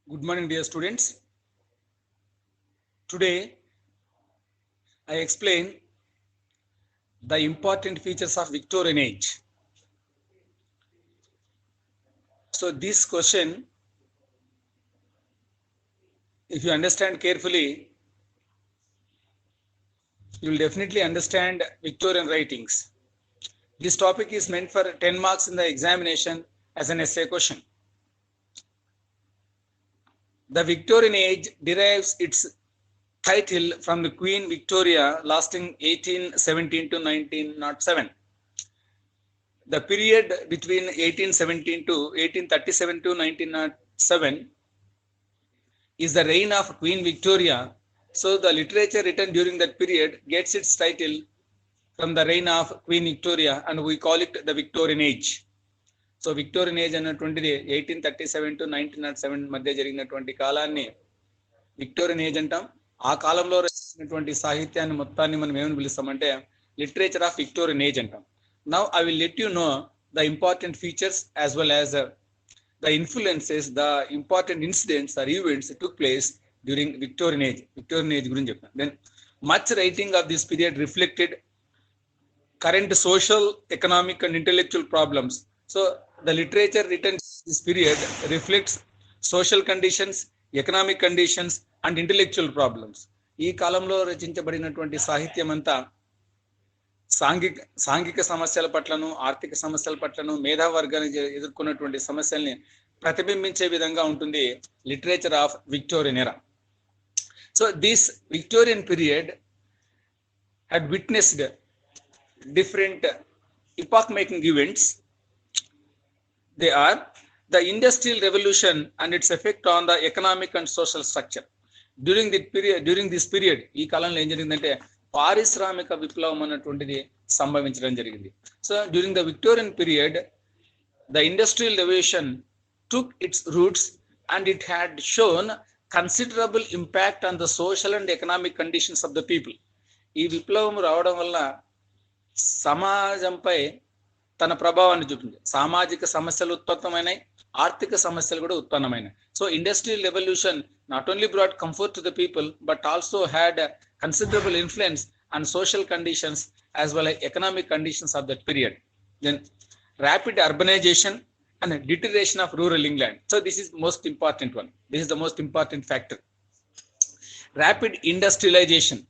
Good morning, dear students. Today, I explain the important features of Victorian age. So, this question, if you understand carefully, you will definitely understand Victorian writings. This topic is meant for 10 marks in the examination as an essay question. The Victorian age derives its title from the Queen Victoria lasting 1817 to 1907. The period between 1817 to 1837 to 1907 is the reign of Queen Victoria. So the literature written during that period gets its title from the reign of Queen Victoria, and we call it the Victorian age. So Victorian age అన్నటువంటిది 1837 to 1907 మధ్య జరిగినటువంటి కాలాన్ని Victorian age అంటాం. ఆ కాలంలో రచించినటువంటి సాహిత్యాన్ని మొత్తాన్ని మనం ఏమని పిలుస్తామంటే లిటరేచర్ ఆఫ్ విక్టోరియన్ ఏజ్ అంటాం. Now I will let you know the important features as well as the influences, the important incidents or events took place during Victorian age. Victorian age గురించి చెప్తాను. Then much writing of this period reflected current social, economic and intellectual problems. So the literature written this period reflects social conditions, economic conditions and intellectual problems. ఈ కాలంలో రచించబడినటువంటి సాహిత్యం అంతా సాంఘిక సమస్యల పట్లను, ఆర్థిక సమస్యల పట్లను, మేధావర్గాన్ని ఎదుర్కొన్నటువంటి సమస్యల్ని ప్రతిబింబించే విధంగా ఉంటుంది లిటరేచర్ ఆఫ్ విక్టోరియన్ ఎరా. So this Victorian period had witnessed different epoch making events. They are the industrial revolution and its effect on the economic and social structure. During this period ఈ కాలంలో ఏం జరిగిందంటే పారిశ్రామిక విప్లవం అన్నటువంటిది సంభవించడం జరిగింది. So during the Victorian period the industrial revolution took its roots and it had shown considerable impact on the social and economic conditions of the people. ఈ విప్లవం రావడం వల్ల సమాజంపై తన ప్రభావాన్ని చూపింది. సామాజిక సమస్యలు ఉత్పన్నమైనాయి, ఆర్థిక సమస్యలు కూడా ఉత్పన్నమైనాయి. So industrial revolution not only brought comfort to the people but also had considerable influence on social conditions as well as economic conditions of that period. Then rapid urbanization and deterioration of rural England. So this is most important one. This is the most important factor. Rapid industrialization,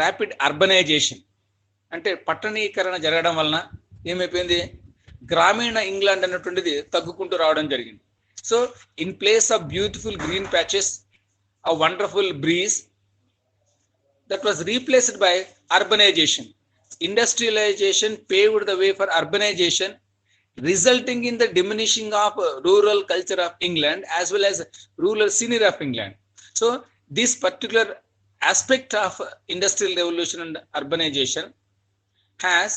rapid urbanization. అంటే పట్టణీకరణ జరగడం వలన ఏమైపోయింది, గ్రామీణ England అన్నటువంటిది తగ్గుకుంటూ రావడం జరిగింది. So in place of beautiful green patches, a wonderful breeze, that was replaced by urbanization. Industrialization paved the way for urbanization, resulting in the diminishing of rural culture of England as well as rural scenery of England. So this particular aspect of industrial revolution and urbanization has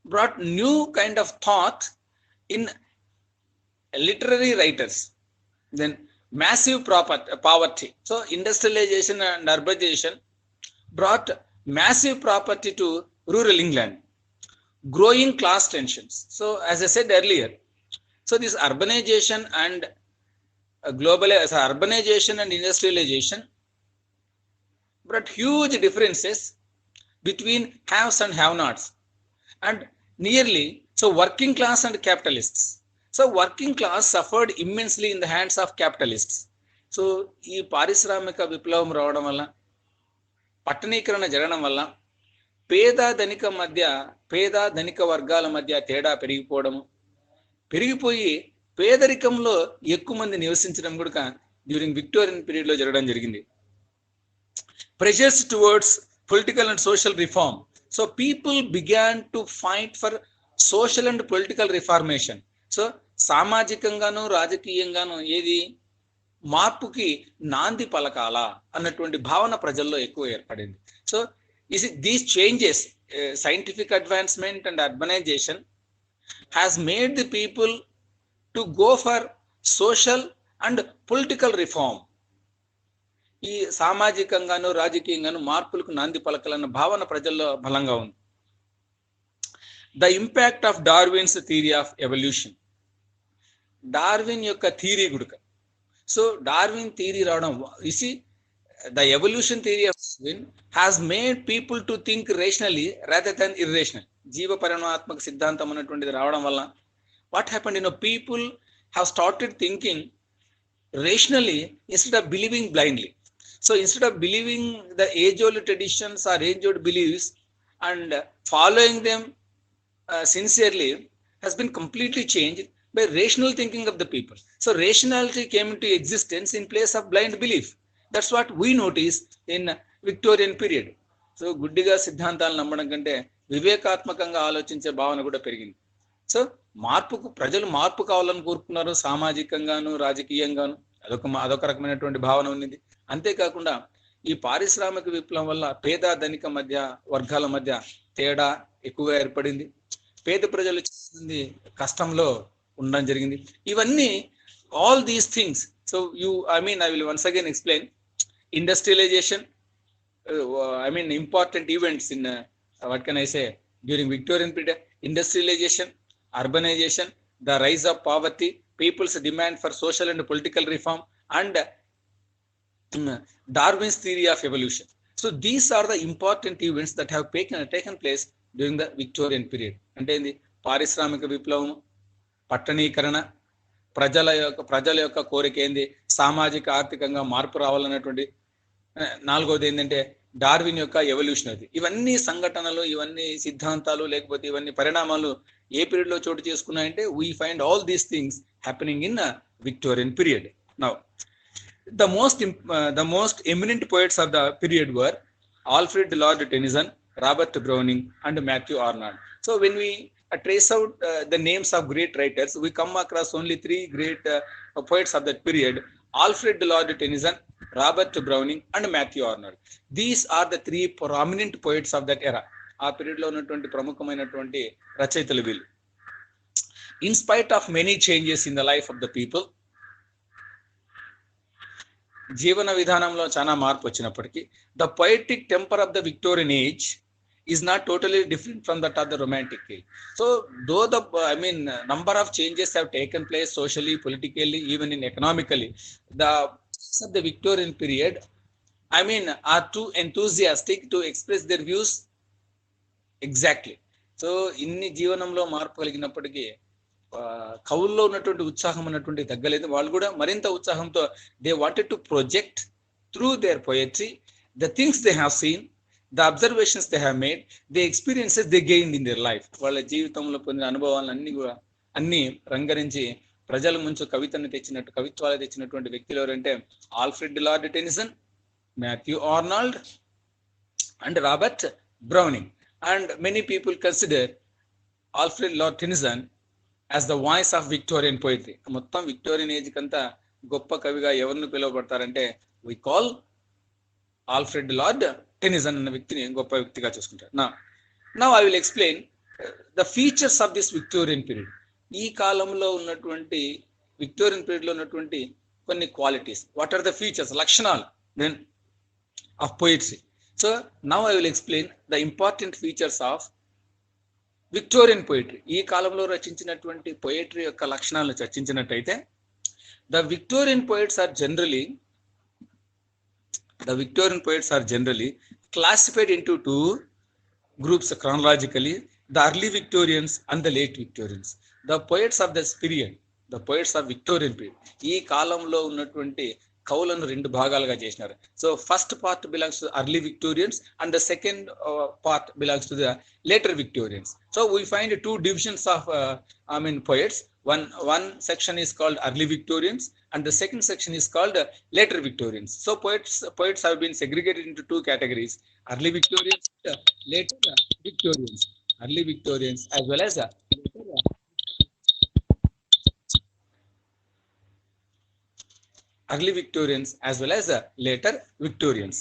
brought new kind of thought in literary writers. Then massive poverty. So industrialization and urbanization brought massive poverty to rural England, growing class tensions. So as I said earlier, so this urbanization and urbanization and industrialization brought huge differences between haves and have-nots, and nearly so working class and capitalists. So working class suffered immensely in the hands of capitalists. So ఈ పారిశ్రామిక విప్లవం రావడం వల్ల, పట్టణీకరణ జరగడం వల్ల పేద ధనిక వర్గాల మధ్య తేడా పెరిగిపోయి పేదరికంలో ఎక్కువ మంది నివసించడం కూడా డ్యూరింగ్ విక్టోరియన్ పీరియడ్ లో జరగడం జరిగింది. Pressures towards political and social reform. So people began to fight for social and political reformation. So సామాజికంగాను రాజకీయంగాను ఏది మార్పుకి నాంది పలకాల అన్నటువంటి భావన ప్రజల్లో ఎక్కువ ఏర్పడింది. So these changes, scientific advancement and urbanization has made the people to go for social and political reform. ఈ సామాజికంగాను రాజకీయంగాను మార్పులకు నాంది పలకాలన్న భావన ప్రజల్లో బలంగా ఉంది. The impact of Darwin's theory of evolution. Darwin యొక్క థియరీ గుడక. సో డార్విన్ థియరీ రావడం, you see, the evolution theory of Darwin has made people to think rationally rather than irrational. జీవ పరిణామాత్మక సిద్ధాంతం అనేటువంటిది రావడం వల్ల what happened, people have started thinking rationally instead of believing blindly. So instead of believing the age-old traditions or age-old beliefs and following them sincerely has been completely changed by rational thinking of the people. So rationality came into existence in place of blind belief. That's what we notice in Victorian period. So గుడ్డిగా సిద్ధాంతాలు నమ్మడం కంటే వివేకాత్మకంగా ఆలోచించే భావన కూడా పెరిగింది. So ప్రజలు మార్పు కావాలని కోరుకున్నారు, సామాజికంగాను రాజకీయంగాను. అదొక రకమైనటువంటి భావన ఉన్నది. అంతేకాకుండా ఈ పారిశ్రామిక విప్లవం వల్ల పేద ధనిక మధ్య వర్గాల మధ్య తేడా ఎక్కువగా ఏర్పడింది. పేద ప్రజలు కష్టంలో ఉండడం జరిగింది. ఇవన్నీ all these things. So I will once again explain industrialization, important events in what can I say during Victorian period: industrialization, urbanization, the rise of poverty, people's demand for social and political reform, and Darwin's theory of evolution. So these are the important events that have taken place during the Victorian period. అంటే ఏంది? పారిశ్రామిక విప్లవం, పట్టణీకరణ, ప్రజల యొక్క కోరిక ఏంది, సామాజిక ఆర్థికంగా మార్పు రావాలన్నటువంటి. నాలుగోది ఏంటంటే డార్విన్ యొక్క ఎవల్యూషన్. అది ఇవన్నీ సంఘటనలు, ఇవన్నీ సిద్ధాంతాలు, లేకపోతే ఇవన్నీ పరిణామాలు ఏ పీరియడ్ లో చోటు చేసుకున్నాయంటే we find all these things happening in Victorian period. Now the most eminent poets of the period were Alfred Lord Tennyson, Robert Browning, and Matthew Arnold. So when we trace out the names of great writers, we come across only three great poets of that period: Alfred Lord Tennyson, Robert Browning, and Matthew Arnold. These are the three prominent poets of that era. ఆ period లో ఉన్నటువంటి ప్రముఖమైనటువంటి రచయితలు వీళ్ళు. In spite of many changes in the life of the people, జీవన విధానంలో చాలా మార్పు వచ్చినప్పటికీ the poetic temper of the Victorian age is not totally different from that of the romantic age. So though the number of changes have taken place socially, politically, even in economically, the of the Victorian period are too enthusiastic to express their views exactly. So ఇన్ని జీవనంలో మార్పు కలిగినప్పటికీ కవుల్లో ఉన్నటువంటి ఉత్సాహం అన్నటువంటి తగ్గలేదు. వాళ్ళు కూడా మరింత ఉత్సాహంతో they wanted to project through there poetry the things they have seen, the observations they have made, the experiences they gained in their life. వాళ్ళ జీవితంలో పొందిన అనుభవాలను అన్ని రంగరించి ప్రజల ముంచు కవిత్వాలు తెచ్చినటువంటి వ్యక్తులు ఎవరంటే Alfred lord Tennyson, Matthew Arnold, and Robert Browning. And many people consider Alfred lord Tennyson as the voice of Victorian poetry. మొత్తం విక్టోరియన్ ఏజ్ కంతా గొప్ప కవిగా ఎవరిని పిలువబడతారంటే we call Alfred lord Tennyson అన్న వ్యక్తిని గొప్ప వ్యక్తిగా చూసుకుంటారు. Now I will explain the features of this Victorian period. ఈ కాలంలో ఉన్నటువంటి విక్టోరియన్ పీరియడ్ లో ఉన్నటువంటి కొన్ని qualities. What are the features, లక్షణాలు then of poetry. So now I will explain the important features of Victorian poetry. ఈ కాలంలో రచించినటువంటి పోయిట్రీ యొక్క లక్షణాలను చర్చించినట్టయితే the Victorian poets are generally classified into two groups chronologically: the early Victorians and the late Victorians. The poets of this period, the poets of Victorian period, ఈ కాలంలో ఉన్నటువంటి కవులను రెండు భాగాలుగా చేసినారు. So first part belongs to early Victorians and the second part belongs to the later Victorians. So we find two divisions of poets. One section is called early Victorians and the second section is called later Victorians. So poets have been segregated into two categories: early Victorians and later Victorians. Early Victorians as well as early Victorians as well as later Victorians.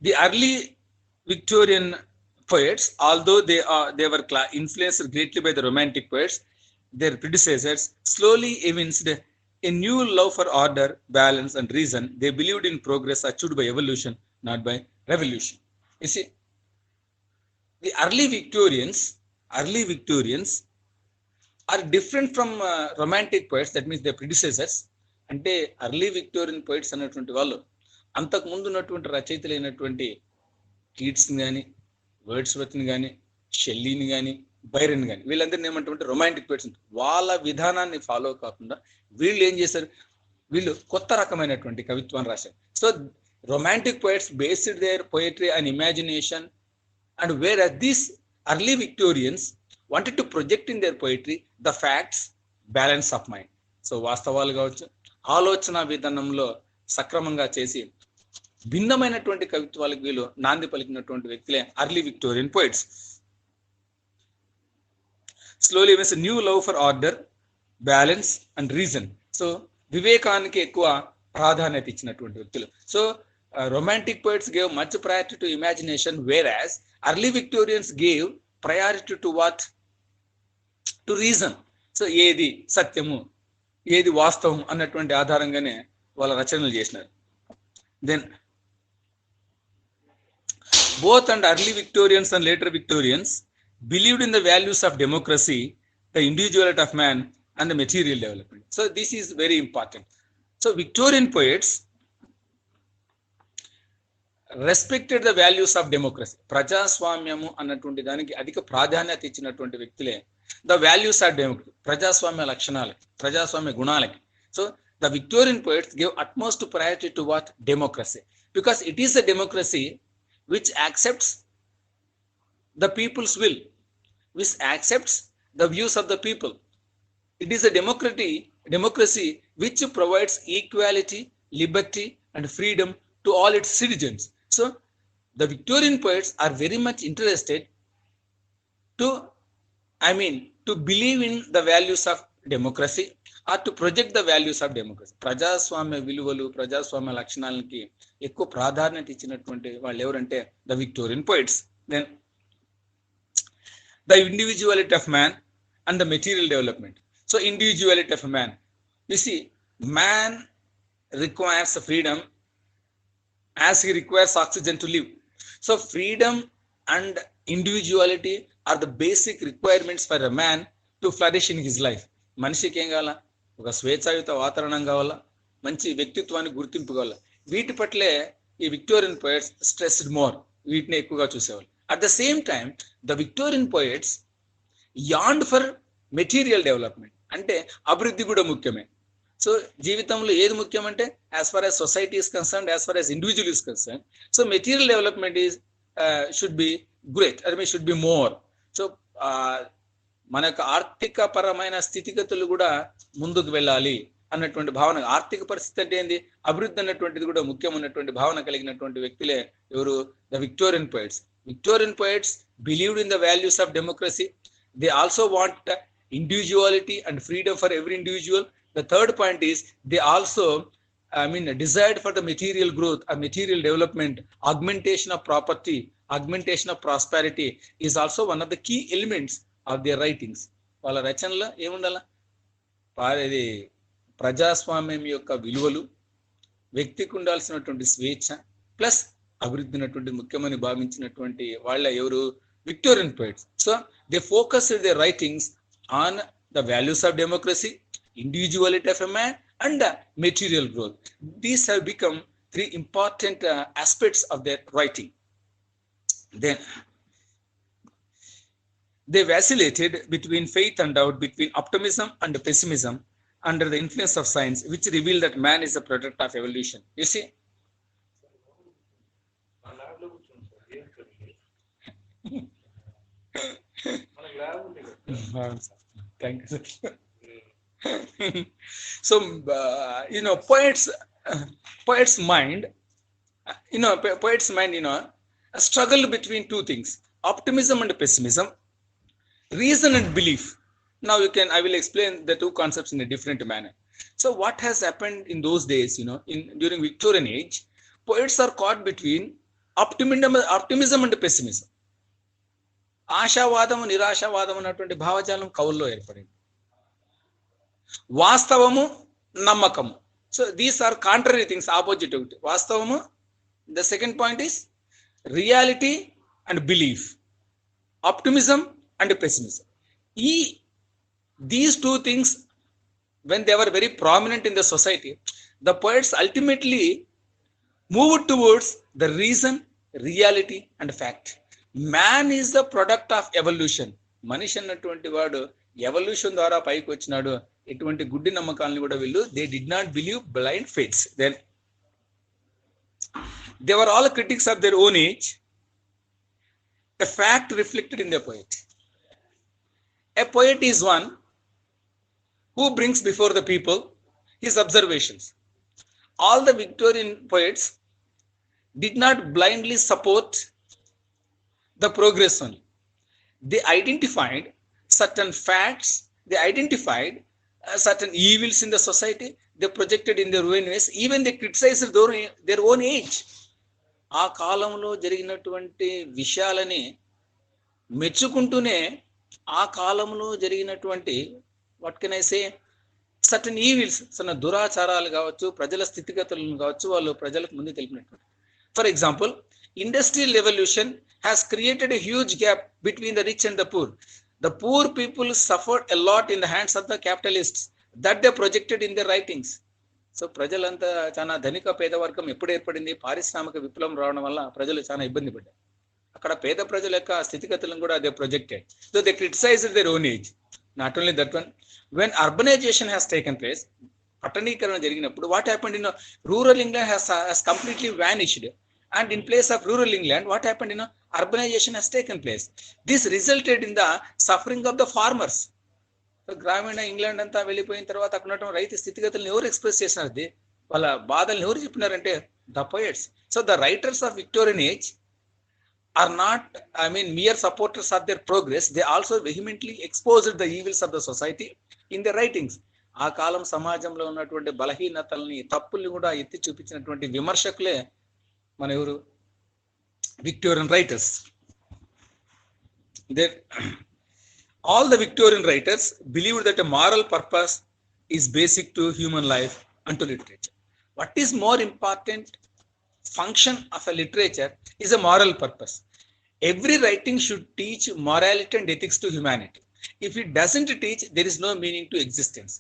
The early Victorian poets, although they were influenced greatly by the romantic poets, their predecessors slowly evinced a new love for order, balance, and reason. They believed in progress achieved by evolution, not by revolution. You see, the early Victorians are different from romantic poets, that means their predecessors, అంటే early Victorian poets అన్నటువంటి వాళ్ళు అంతకు ముందు ఉన్నటువంటి రచయితలైనటువంటి కీట్స్ని కానీ, వర్డ్స్వర్త్ని కానీ, షెల్లీని కానీ, Byron కానీ, వీళ్ళందరినీ ఏమంటే రొమాంటిక్ పోయిట్స్. వాళ్ళ విధానాన్ని ఫాలో కాకుండా వీళ్ళు ఏం చేశారు, వీళ్ళు కొత్త రకమైనటువంటి కవిత్వాన్ని రాశారు. So romantic poets based their poetry and imagination, and where these early Victorians wanted to project in their poetry the facts, balance of mind. So వాస్తవాలు కావచ్చు, ఆలోచన విధానంలో సక్రమంగా చేసి భిన్నమైనటువంటి కవిత్వాలకు వీళ్ళు నాంది పలికినటువంటి వ్యక్తులే early Victorian poets. Slowly means new love for order, balance and reason. So వివేకానికి ఎక్కువ ప్రాధాన్యత ఇచ్చినటువంటి వ్యక్తులు. So romantic poets gave much priority to imagination, whereas early Victorians gave priority to what? To reason. So ఏది సత్యము, ఏది వాస్తవం అన్నటువంటి ఆధారంగానే వాళ్ళ రచనలు చేసినారు. Then both and early Victorians and later Victorians believed in the values of democracy, the individuality of man and the material development. So this is very important. So Victorian poets respected the values of democracy. ప్రజాస్వామ్యము అన్నటువంటి దానికి అధిక ప్రాధాన్యత ఇచ్చినటువంటి వ్యక్తులే the values of democracy, ప్రజాస్వామ్య లక్షణాలకి, ప్రజాస్వామ్య గుణాలకి. So the Victorian poets give utmost priority to what? Democracy, because it is the democracy which accepts the people's will, which accepts the views of the people. It is a democracy which provides equality, liberty and freedom to all its citizens. So the Victorian poets are very much interested to believe in the values of democracy or to project the values of democracy. ప్రజాస్వామ్య విలువలు, ప్రజాస్వామ్య లక్షణాలకి ఎక్కువ ప్రాధాన్యత ఇచ్చినటువంటి వాళ్ళు ఎవరంటే the Victorian poets. Then the individuality of man and the material development. So individuality of man, you see, man requires freedom as he requires oxygen to live. So freedom and individuality are the basic requirements for a man to flourish in his life. మనిషికి ఏం కావాలా? ఒక స్వేచ్ఛాయుత వాతావరణం కావాలా, మంచి వ్యక్తిత్వానికి గుర్తింపు కావాలా. వీటి పట్లే ఈ విక్టోరియన్ పోయిట్స్ స్ట్రెస్డ్ మోర్, వీటిని ఎక్కువగా చూసేవాళ్ళు. At the same time the Victorian poets yearned for material development, అంటే అభివృద్ధి కూడా ముఖ్యమే. సో జీవితంలో ఏది ముఖ్యమంటే as far as society is concern, as far as individual is concern, so material development is should be great, అది should be more. So మన యొక్క ఆర్థిక పరమైన స్థితిగతులు కూడా ముందుకు వెళ్ళాలి అన్నటువంటి భావన. ఆర్థిక పరిస్థితి అంటే ఏంది, అభివృద్ధి అన్నటువంటిది కూడా ముఖ్యమైనటువంటి భావన కలిగినటువంటి వ్యక్తులే ఎవరు? The Victorian poets. Victorian poets believed in the values of democracy. They also want individuality and freedom for every individual. The third point is they also desired for the material growth, a material development, augmentation of property, augmentation of prosperity is also one of the key elements of their writings. వాళ్ళ రచనలో ఏముండాలా? ఇది ప్రజాస్వామ్యం యొక్క విలువలు, వ్యక్తికి ఉండాల్సినటువంటి స్వేచ్ఛ plus అభివృద్ధి ఉన్నటువంటి ముఖ్యమని భావించినటువంటి వాళ్ళ ఎవరు? Victorian poets. So they focused their writings on the values of democracy, individuality of a man and material growth. These have become three important aspects of their writing. Then they vacillated between faith and doubt, between optimism and pessimism under the influence of science, which revealed that man is a product of evolution. You see, thank you. So poet's mind, struggled between two things: optimism and pessimism, reason and belief. Now I will explain the two concepts in a different manner. So what has happened in those days, during Victorian age, poets are caught between optimism and pessimism. ఆశావాదము, నిరాశావాదం అన్నటువంటి భావజాలం కవుల్లో ఏర్పడింది. వాస్తవము, నమ్మకము. So these are contrary things, opposite ఒకటి. వాస్తవము, the second point is reality and belief, optimism and pessimism. These two things when they were very prominent in the society, the poets ultimately moved towards the reason, reality, and fact. Man is the product of evolution. మనిషి అన్నటువంటి వాడు evolution ద్వారా పైకి వచ్చినాడు. ఎటువంటి గుడ్డి నమ్మకాలను కూడా వీళ్ళు they did not believe blind fates. Then they were all critics of their own age. A fact reflected in the poet. A poet is one who brings before the people his observations. All the Victorian poets did not blindly support the progress only. They identified certain facts, they identified certain evils in the society, they projected in their own ways, even they criticized their own age. ఆ కాలంలో జరిగినటువంటి విషయాలని మెచ్చుకుంటూనే ఆ కాలంలో జరిగినటువంటి what can I say certain evils, సన్న దురాచారాలు కావచ్చు, ప్రజల స్థితిగతులను కావచ్చు, వాళ్ళు ప్రజలకు ముందు తెలిపినటువంటి. For example, industrial revolution has created a huge gap between the rich and the poor. The poor people suffered a lot in the hands of the capitalists that they projected in the writings. So ప్రజలంతా చాలా ధనిక పేదవర్గం ఎప్పుడు ఏర్పడింది? పారిశ్రామిక విప్లవం రావడం వల్ల ప్రజలు చాలా ఇబ్బంది పడ్డారు. అక్కడ పేద ప్రజల యొక్క స్థితిగతులను కూడా they projected. So they criticized their own age. Not only that one, when urbanization has taken place, పట్టణీకరణ జరిగినప్పుడు what happened in rural England has completely vanished, and in place of rural England what happened in urbanization has taken place. This resulted in the suffering of the farmers. గ్రామీణ England అంతా వెళ్ళిపోయిన తర్వాత అక్కడ ఉన్నటువంటి రైతు స్థితిగతులను ఎవరు ఎక్స్ప్రెస్ చేసినారు? వాళ్ళ బాధలను ఎవరు చెప్పినారంటే the poets. So the writers of Victorian age are not, I mean, mere supporters of their progress. They also vehemently exposed the evils of the society in their writings. ఆ కాలం సమాజంలో ఉన్నటువంటి బలహీనతల్ని, తప్పుల్ని కూడా ఎత్తి చూపించినటువంటి విమర్శకులే మన ఎవరు? Victorian writers. All the Victorian writers believed that a moral purpose is basic to human life and to literature. What is more important function of a literature is a moral purpose. Every writing should teach morality and ethics to humanity. If it doesn't teach, there is no meaning to existence.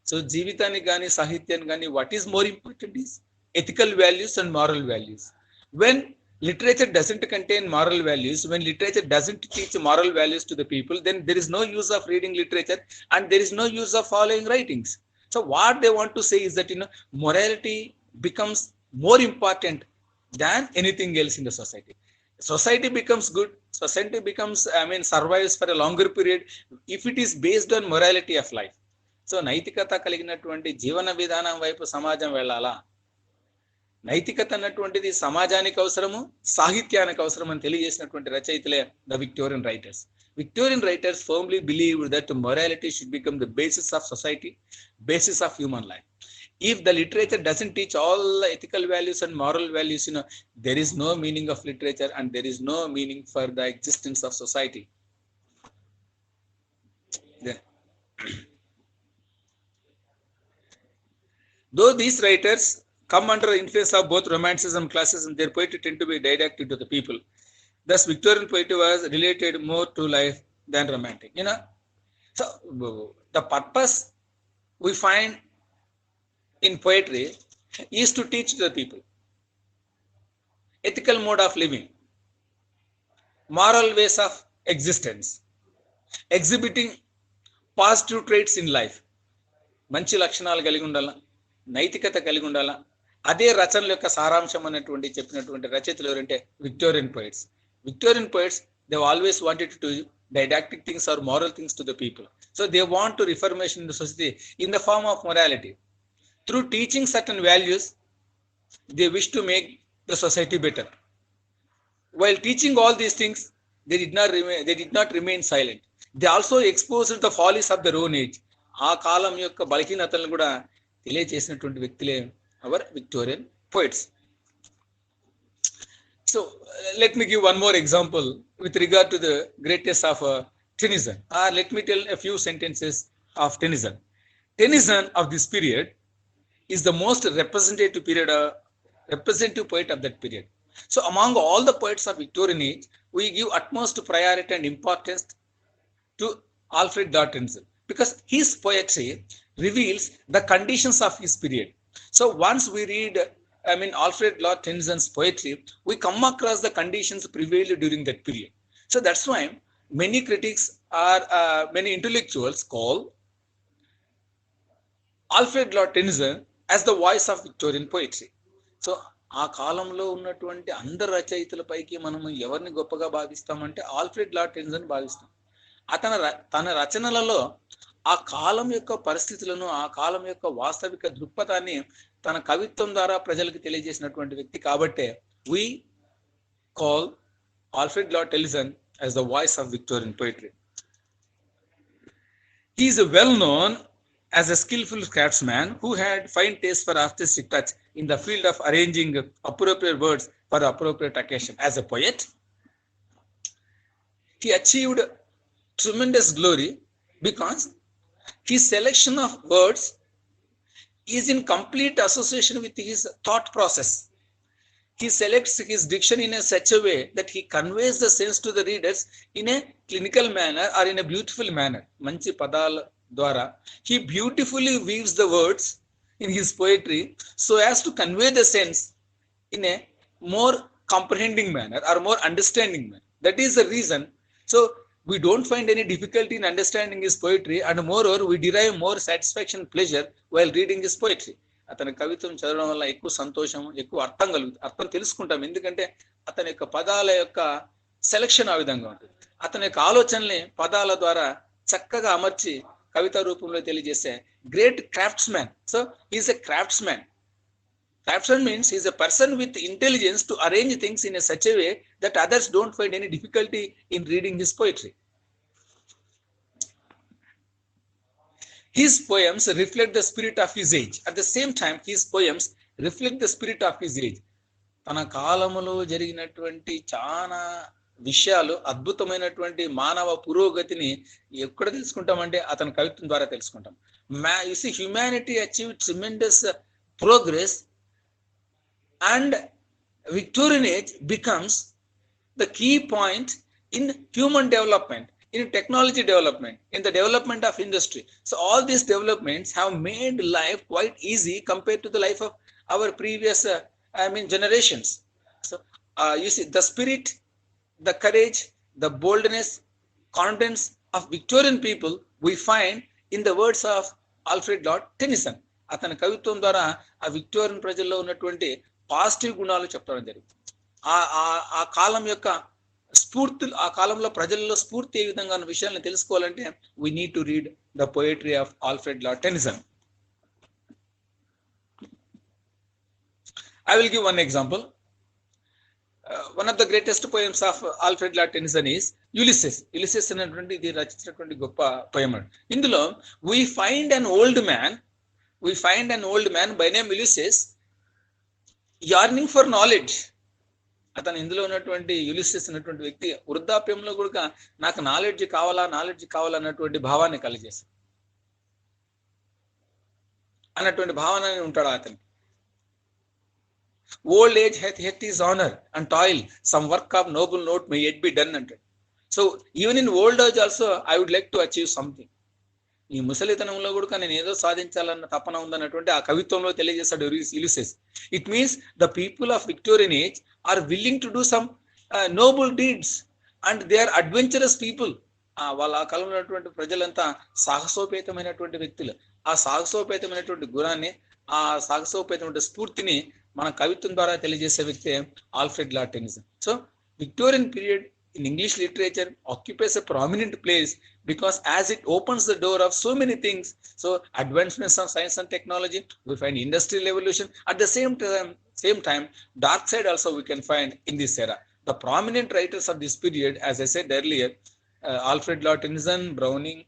So జీవితానికి కానీ సాహిత్యానికి కానీ what is more important is ethical values and moral values. When literature doesn't contain moral values, when literature doesn't teach moral values to the people, then there is no use of reading literature and there is no use of following writings. So what they want to say is that morality becomes more important than anything else in the society. Society becomes good, society becomes, survives for a longer period if it is based on morality of life. So నైతికత కలిగినటువంటి జీవన విధానం వైపు సమాజం వెళ్ళాలా? నైతికత అన్నటువంటిది సమాజానికి అవసరము, సాహిత్యానికి అవసరం అని తెలియజేసినటువంటి రచయితలే the Victorian writers. Victorian writers firmly believed that morality should become the basis of society, basis of human life. If the literature doesn't teach all the ethical values and moral values, there is no meaning of literature and there is no meaning for the existence of society. Then, though these writers come under the influence of both romanticism, classicism, their poetry tend to be didactic to the people. Thus, Victorian poetry was related more to life than romantic. So the purpose we find in poetry is to teach the people ethical mode of living, moral ways of existence, exhibiting positive traits in life. మంచి లక్షణాలు కలిగి ఉండాలా, నైతికత కలిగి ఉండాలా. అదే రచనల యొక్క సారాంశం అన్నటువంటి చెప్పినటువంటి రచయితలు ఎవరంటే Victorian poets. Victorian poets, they've always wanted to do didactic things or moral things to the people. So they want to reformation in the society in the form of morality. Through teaching certain values, they wish to make the society better. While teaching all these things, they did not remain silent. They also exposed the follies of their own age. ఆ కాలం యొక్క బలహీనతలను కూడా తెలియజేసినటువంటి వ్యక్తులే our Victorian poets. So let me give one more example with regard to the greatness of Tennyson. Let me tell a few sentences of Tennyson. Tennyson of this period is the most representative poet of that period. So among all the poets of Victorian age, we give utmost priority and importance to Alfred Tennyson because his poetry reveals the conditions of his period. So once we read, Alfred Lord Tennyson's poetry, we come across the conditions prevailed during that period. So that's why many critics many intellectuals call Alfred Lord Tennyson as the voice of Victorian poetry. So ఆ కాలంలో ఉన్నటువంటి అందరు రచయితలపైకి మనం ఎవరిని గొప్పగా భావిస్తామంటే Alfred lord Tennyson భావిస్తాం. తన రచనలలో ఆ కాలం యొక్క పరిస్థితులను, ఆ కాలం యొక్క వాస్తవిక దృక్పథాన్ని తన కవిత్వం ద్వారా ప్రజలకు తెలియజేసినటువంటి వ్యక్తి కాబట్టే we call Alfred Lord Tennyson as the voice of Victorian poetry. He is well known as a skillful craftsman who had fine taste for artistic touch in the field of arranging appropriate words for appropriate occasion. As a poet, he achieved tremendous glory because his selection of words is in complete association with his thought process. He selects his diction in a such a way that he conveys the sense to the readers in a clinical manner or in a beautiful manner. Manchi padala dwara he beautifully weaves the words in his poetry so as to convey the sense in a more comprehending manner or more understanding manner. That is the reason. So we don't find any difficulty in understanding his poetry, and moreover we derive more satisfaction, pleasure while reading his poetry. అతని కవిత్వం చదవడం వల్ల ఎక్కువ సంతోషం, ఎక్కువ అర్థం తెలుసుకుంటాం. ఎందుకంటే అతని యొక్క పదాల యొక్క సెలక్షన్ ఆ విధంగా ఉంటుంది. అతని యొక్క ఆలోచనల్ని పదాల ద్వారా చక్కగా అమర్చి కవిత రూపంలో తెలియజేసే great craftsman. So is a craftsman. Craftsman means he is a person with intelligence to arrange things in a such a way that others don't find any difficulty in reading his poetry. His poems reflect the spirit of his age. At the same time, his poems reflect the spirit of his age. తన కాలములో జరిగినటువంటి చాలా విషయాలు, అద్భుతమైనటువంటి మానవ పురోగతిని ఎక్కడ తెలుసుకుంటామంటే అతని కవిత్వం ద్వారా తెలుసుకుంటాం. You see, humanity achieved tremendous progress, and Victorian age becomes the key point in human development, in technology development, in the development of industry. So all these developments have made life quite easy compared to the life of our previous generations. So you see, the spirit, the courage, the boldness, confidence of Victorian people we find in the words of Alfred Lord Tennyson. అతని కవిత్వం ద్వారా ఆ Victorian ప్రజల్లో ఉన్నటువంటి positive గుణాలు చెప్పడం జరిగింది. ఆ కాలం యొక్క స్ఫూర్తి, ఆ కాలంలో ప్రజల్లో స్ఫూర్తి ఏ విధంగా అన్న విషయాలను తెలుసుకోవాలంటే we need to read the poetry of Alfred Lord Tennyson. I will give one example. One of the greatest poems of Alfred Lord Tennyson is Ulysses. Ulysses అనేటువంటి ఇది రచించినటువంటి గొప్ప పోయమ్. ఇందులో we find an old man by name Ulysses yearning for knowledge. అతను ఇందులో ఉన్నటువంటి Ulysses అనేటువంటి వ్యక్తి వృద్ధాప్యంలో కూడా నాకు నాలెడ్జ్ కావాలన్నటువంటి భావాన్ని కలిగేసి అన్నటువంటి భావన ఉంటాడు అతను. Old age hath is honour and toil, some work of noble note may yet be done అంటాడు. So even in old age also I would like to achieve something. ఈ ముసలితనంలో కూడా నేను ఏదో సాధించాలన్న తపన ఉందన్నటువంటి ఆ కవిత్వంలో తెలియజేశాడు Ulysses. It means the people of Victorian age are willing to do some noble deeds and they are adventurous people. వాళ్ళ ఆ కాలంలో ఉన్నటువంటి ప్రజలంతా సాహసోపేతమైనటువంటి వ్యక్తులు. ఆ సాహసోపేతమైనటువంటి గుణాన్ని, ఆ సాహసోపేతమైన స్ఫూర్తిని మన కవిత్వం ద్వారా తెలియజేసే వ్యక్తి Alfred lord Tennyson. So Victorian period in English literature occupies a prominent place because as it opens the door of so many things. So advancements of science and technology, we find industrial evolution. At the same time dark side also we can find in this era. The prominent writers of this period, as I said earlier, Alfred Lord Tennyson, Browning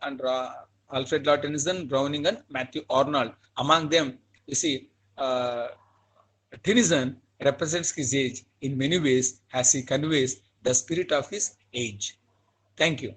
and Matthew Arnold. Among them, you see, Tennyson represents his age in many ways as he conveys the spirit of his age. Thank you.